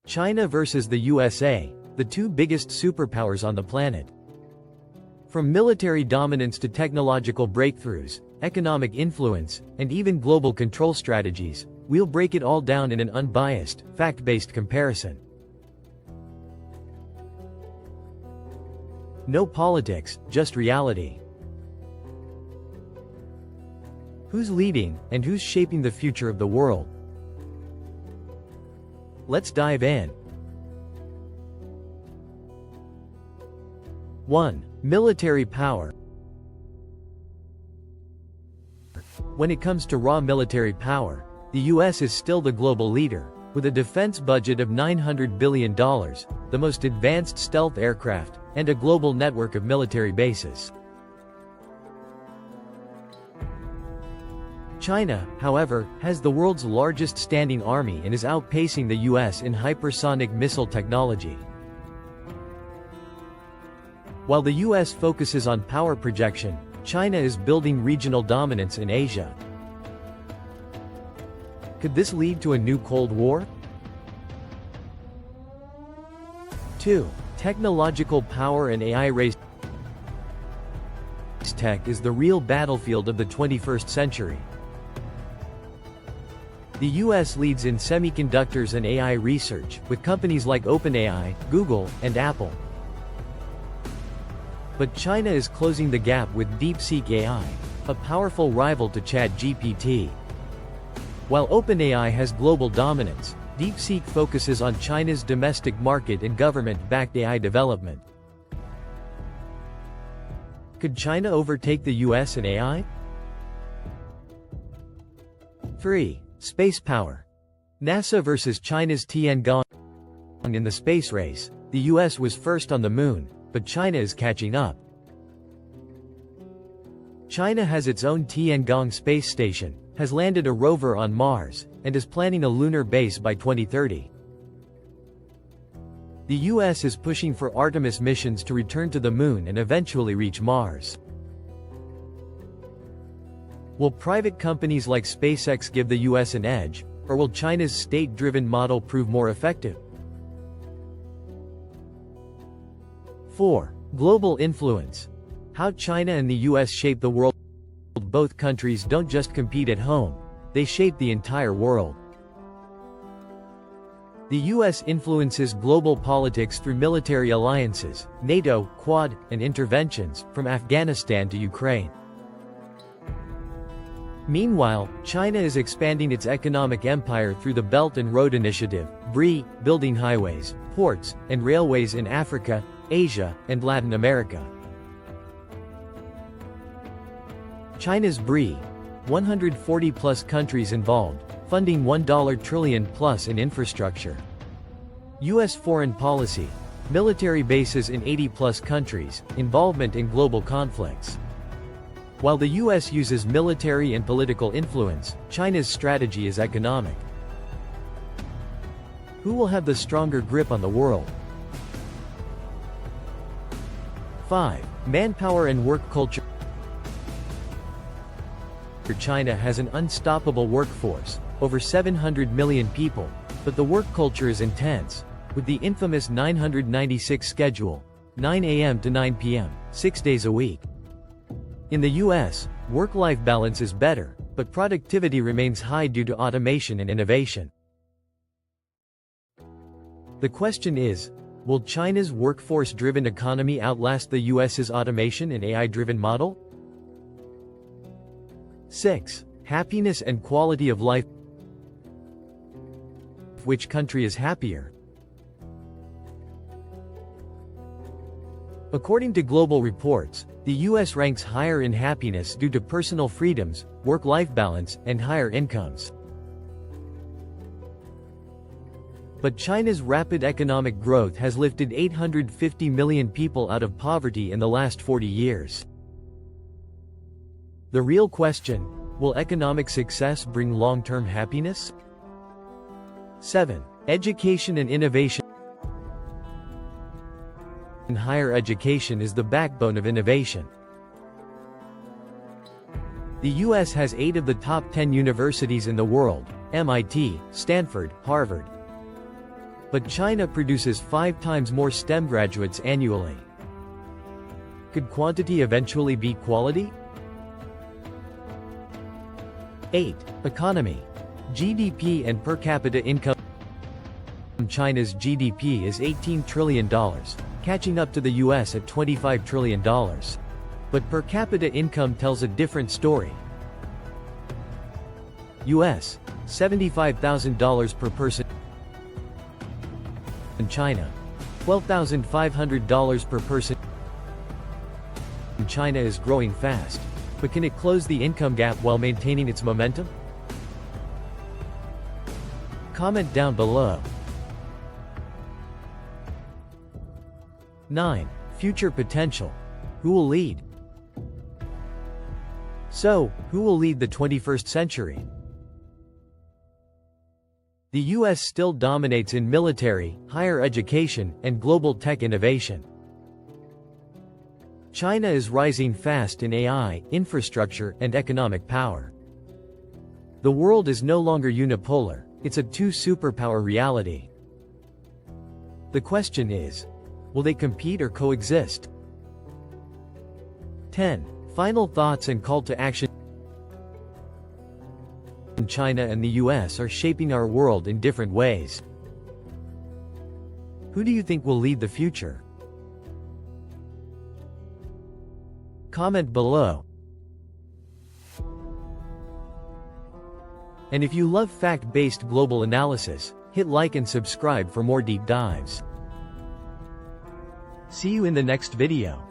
China versus the USA, the two biggest superpowers on the planet. From military dominance to technological breakthroughs, economic influence, and even global control strategies, we'll break it all down in an unbiased, fact-based comparison. No politics, just reality. Who's leading, and who's shaping the future of the world? Let's dive in. 1. Military power. When it comes to raw military power, the US is still the global leader, with a defense budget of $900 billion, the most advanced stealth aircraft, and a global network of military bases. China, however, has the world's largest standing army and is outpacing the US in hypersonic missile technology. While the US focuses on power projection, China is building regional dominance in Asia. Could this lead to a new Cold War? 2. Technological power and AI race. Tech is the real battlefield of the 21st century. The US leads in semiconductors and AI research, with companies like OpenAI, Google, and Apple. But China is closing the gap with DeepSeek AI, a powerful rival to ChatGPT. While OpenAI has global dominance, DeepSeek focuses on China's domestic market and government-backed AI development. Could China overtake the US in AI? 3. Space power. NASA versus China's Tiangong. In the space race, the US was first on the moon, but China is catching up. China has its own Tiangong space station, has landed a rover on Mars, and is planning a lunar base by 2030. The US is pushing for Artemis missions to return to the moon and eventually reach Mars. Will private companies like SpaceX give the US an edge, or will China's state-driven model prove more effective? 4. Global influence. How China and the US shape the world. Both countries don't just compete at home, they shape the entire world. The US influences global politics through military alliances, NATO, Quad, and interventions, from Afghanistan to Ukraine. Meanwhile, China is expanding its economic empire through the Belt and Road Initiative, BRI, building highways, ports, and railways in Africa, Asia, and Latin America. China's BRI, 140-plus countries involved, funding $1 trillion plus in infrastructure. US foreign policy, military bases in 80-plus countries, involvement in global conflicts. While the US uses military and political influence, China's strategy is economic. Who will have the stronger grip on the world? 5. Manpower and work culture. China has an unstoppable workforce, over 700 million people, but the work culture is intense, with the infamous 996 schedule, 9 a.m. to 9 p.m., 6 days a week. In the US, work-life balance is better, but productivity remains high due to automation and innovation. The question is, will China's workforce-driven economy outlast the US's automation and AI-driven model? 6. Happiness and quality of life. Which country is happier? According to global reports, the US ranks higher in happiness due to personal freedoms, work-life balance, and higher incomes. But China's rapid economic growth has lifted 850 million people out of poverty in the last 40 years. The real question, will economic success bring long-term happiness? 7. Education and innovation. Higher education is the backbone of innovation. The US has 8 of the top 10 universities in the world: MIT, Stanford, Harvard. but China produces 5 times more STEM graduates annually. Could quantity eventually beat quality? 8. Economy. GDP and per capita income. China's GDP is $18 trillion, catching up to the US at $25 trillion. But per capita income tells a different story. US, $75,000 per person. In China, $12,500 per person. China is growing fast, but can it close the income gap while maintaining its momentum? Comment down below. 9. Future potential. Who will lead? So, who will lead the 21st century? The US still dominates in military, higher education, and global tech innovation. China is rising fast in AI, infrastructure, and economic power. The world is no longer unipolar, it's a two-superpower reality. The question is, will they compete or coexist? 10. Final thoughts and call to action. China and the US are shaping our world in different ways. Who do you think will lead the future? Comment below. And if you love fact-based global analysis, hit like and subscribe for more deep dives. See you in the next video.